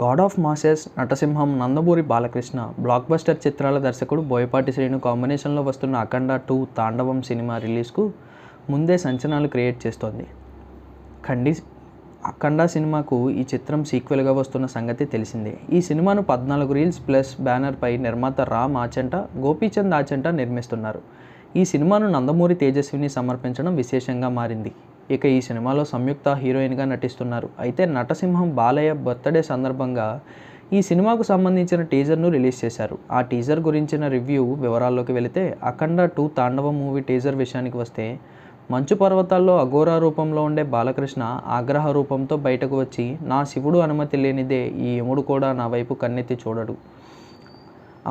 God of masses, నటసింహం, Nandamuri Balakrishna, blockbuster చిత్రాల దర్శకుడు బోయపాటి శ్రీను కాంబినేషన్లో వస్తున్న అఖండ 2 తాండవం సినిమా రిలీజ్కు ముందే సంచలనాలు క్రియేట్ చేస్తోంది. అఖండ సినిమాకు ఈ చిత్రం సీక్వెల్గా వస్తున్న సంగతి తెలిసిందే. ఈ సినిమాను 14 రీల్స్ ప్లస్ బ్యానర్పై నిర్మాత రామ్ ఆచంట, గోపీచంద్ ఆచంట నిర్మిస్తున్నారు. ఈ సినిమాను నందమూరి తేజస్విని సమర్పించడం విశేషంగా మారింది. ఇక ఈ సినిమాలో సంయుక్త హీరోయిన్గా నటిస్తున్నారు. అయితే నటసింహం బాలయ్య బర్త్డే సందర్భంగా ఈ సినిమాకు సంబంధించిన టీజర్ను రిలీజ్ చేశారు. ఆ టీజర్ గురించిన రివ్యూ వివరాల్లోకి వెళితే, అఖండ 2 తాండవం మూవీ టీజర్ విషయానికి వస్తే, మంచు పర్వతాల్లో అఘోరా రూపంలో ఉండే బాలకృష్ణ ఆగ్రహ రూపంతో బయటకు వచ్చి, నా శివుడు అనుమతి లేనిదే ఈ యముడు కూడా నా వైపు కన్నెత్తి చూడడు,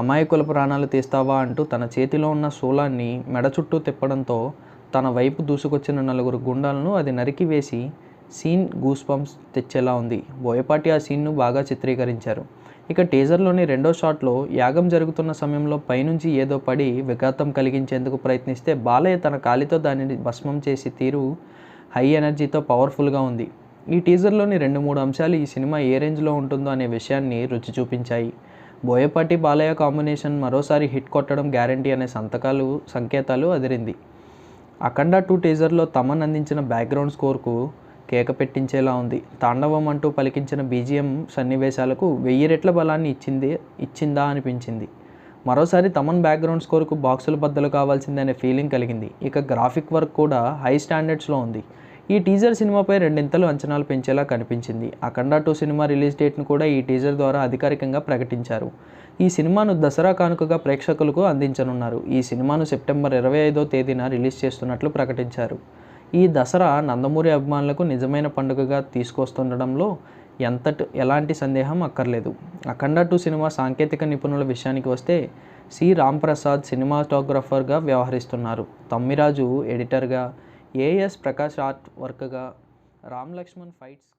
అమాయకుల ప్రాణాలు తీస్తావా అంటూ తన చేతిలో ఉన్న శూలాన్ని మెడ చుట్టూ తిప్పడంతో తన వైపు దూసుకొచ్చిన 4 గుండాలను అది నరికివేసి సీన్ గూస్ బంప్స్ తెచ్చేలా ఉంది. బోయపాటి ఆ సీన్ను బాగా చిత్రీకరించారు. ఇక టీజర్లోని రెండో షాట్లో యాగం జరుగుతున్న సమయంలో పైనుంచి ఏదో పడి విఘాతం కలిగించేందుకు ప్రయత్నిస్తే బాలయ్య తన కాలితో దానిని భస్మం చేసి తీరు హై ఎనర్జీతో పవర్ఫుల్గా ఉంది. ఈ టీజర్లోని 2-3 అంశాలు ఈ సినిమా ఏ రేంజ్లో ఉంటుందో అనే విషయాన్ని రుచి చూపించాయి. బోయపాటి బాలయ్య కాంబినేషన్ మరోసారి హిట్ కొట్టడం గ్యారంటీ అనే సంకేతాలు అదిరింది. అఖండ 2 టీజర్లో తమన్ అందించిన బ్యాక్గ్రౌండ్ స్కోర్కు కేక పెట్టించేలా ఉంది. తాండవం అంటూ పలికించిన బీజిఎం సన్నివేశాలకు 1000 రెట్ల బలాన్ని ఇచ్చిందా అనిపించింది. మరోసారి తమన్ బ్యాక్గ్రౌండ్ స్కోర్కు బాక్సులు బద్దలు కావాల్సిందే అనే ఫీలింగ్ కలిగింది. ఇక గ్రాఫిక్ వర్క్ కూడా హై స్టాండర్డ్స్లో ఉంది. ఈ టీజర్ సినిమాపై రెండింతలు అంచనాలు పెంచేలా కనిపించింది. అఖండ 2 సినిమా రిలీజ్ డేట్ను కూడా ఈ టీజర్ ద్వారా అధికారికంగా ప్రకటించారు. ఈ సినిమాను దసరా కానుకగా ప్రేక్షకులకు అందించనున్నారు. ఈ సినిమాను సెప్టెంబర్ 25వ తేదీన రిలీజ్ చేస్తున్నట్లు ప్రకటించారు. ఈ దసరా నందమూరి అభిమానులకు నిజమైన పండుగగా తీసుకొస్తుండడంలో ఎలాంటి సందేహం అక్కర్లేదు. అఖండ 2 సినిమా సాంకేతిక నిపుణుల విషయానికి వస్తే, సి రాంప్రసాద్ సినిమాటోగ్రఫర్గా వ్యవహరిస్తున్నారు. తమ్మిరాజు ఎడిటర్గా, ఏఎస్ ప్రకాష్ ఆర్ట్ వర్క్గా, రామ్ లక్ష్మణ్ ఫైట్స్